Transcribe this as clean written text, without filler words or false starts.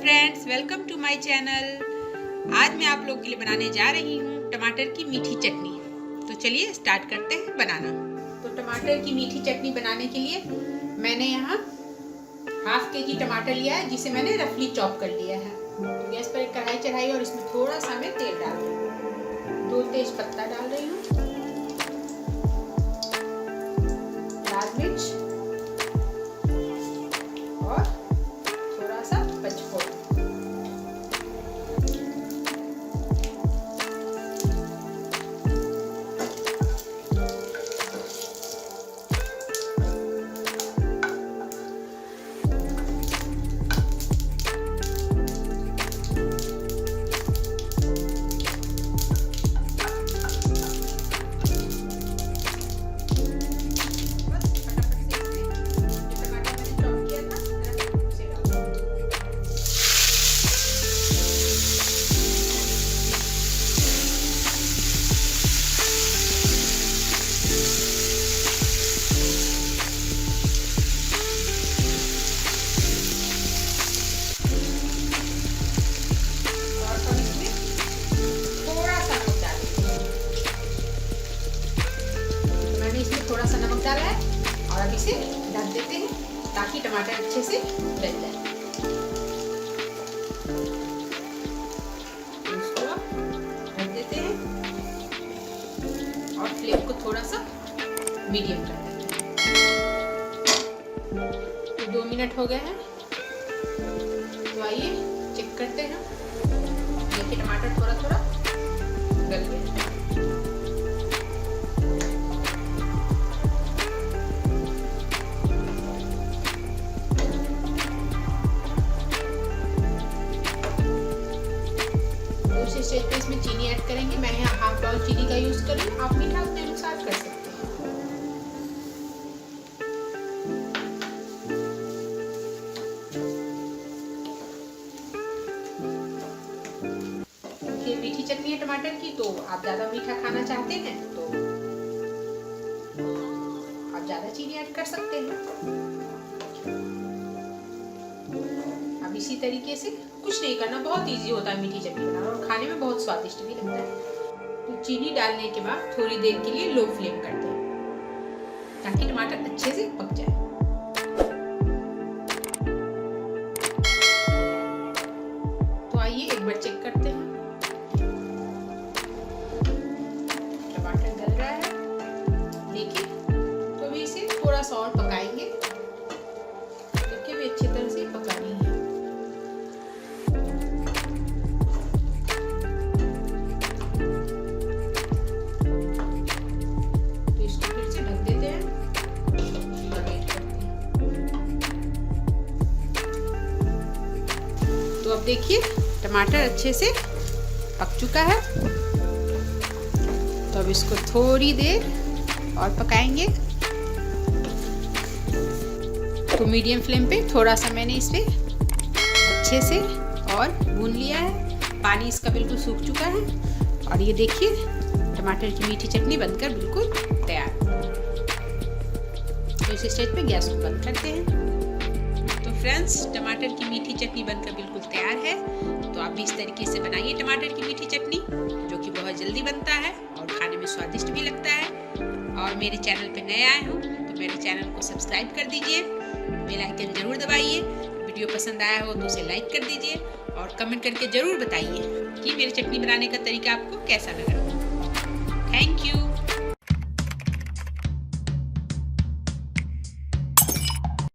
Friends, welcome to my channel. आज मैं आप लोग के लिए बनाने जा रही हूँ टमाटर की मीठी चटनी। तो चलिए स्टार्ट करते हैं बनाना। तो टमाटर की मीठी चटनी बनाने के लिए मैंने यहाँ हाफ के जी टमाटर लिया है, जिसे मैंने रफली चॉप कर लिया है। तो गैस पर एक कढ़ाई चढ़ाई और इसमें थोड़ा सा मैं तेल डाल रही हूँ। 2 तेज पत्ता डाल रही हूँ, लाल मिर्च और थोड़ा सा पचफोरन। थोड़ा सा नमक डाला है और अब इसे ढक देते हैं ताकि टमाटर अच्छे से गल जाए। इसको ढक देते हैं और फ्लेम को थोड़ा सा मीडियम कर देते हैं। तो 2 मिनट हो गए हैं, तो आइए चेक करते हैं। देखिए टमाटर थोड़ा थोड़ा गल गए। स्टेज पे इसमें चीनी ऐड करेंगे। मैं यहाँ हाफ बाउल चीनी का यूज कर रही हूँ, आप मीठा अपने अनुसार कर सकते हैं। ये मीठी चटनी है टमाटर की, तो आप ज्यादा मीठा खाना चाहते हैं तो आप ज्यादा चीनी ऐड कर सकते हैं। अब इसी तरीके से कुछ नहीं करना, बहुत इजी होता है मीठी चटनी बनाना और खाने में बहुत स्वादिष्ट भी लगता है। तो चीनी डालने के बाद थोड़ी देर के लिए लो फ्लेम कर दें ताकि टमाटर अच्छे से पक जाए। तो आइए एक बार चेक करते हैं। टमाटर गल रहा है, देखिए। तो अभी इसे थोड़ा सा और पकाएंगे। देखिए भी अच्छी तरह से पकानी है। तो अब देखिए टमाटर अच्छे से पक चुका है। तो अब इसको थोड़ी देर और पकाएंगे। तो मीडियम फ्लेम पे थोड़ा सा मैंने इसे अच्छे से और भून लिया है। पानी इसका बिल्कुल सूख चुका है और ये देखिए टमाटर की मीठी चटनी बनकर बिल्कुल तैयार। तो इस स्टेज पे गैस को बंद करते हैं। तो फ्रेंड्स, टमाटर की मीठी चटनी बनकर बिल्कुल तैयार है। तो आप भी इस तरीके से बनाइए टमाटर की मीठी चटनी, जो कि बहुत जल्दी बनता है और खाने में स्वादिष्ट भी लगता है। और मेरे चैनल पे नए आए हो तो मेरे चैनल को सब्सक्राइब कर दीजिए, बेल आइकन जरूर दबाइए। वीडियो पसंद आया हो तो उसे लाइक कर दीजिए और कमेंट करके जरूर बताइए कि मेरी चटनी बनाने का तरीका आपको कैसा लगा। Thank you.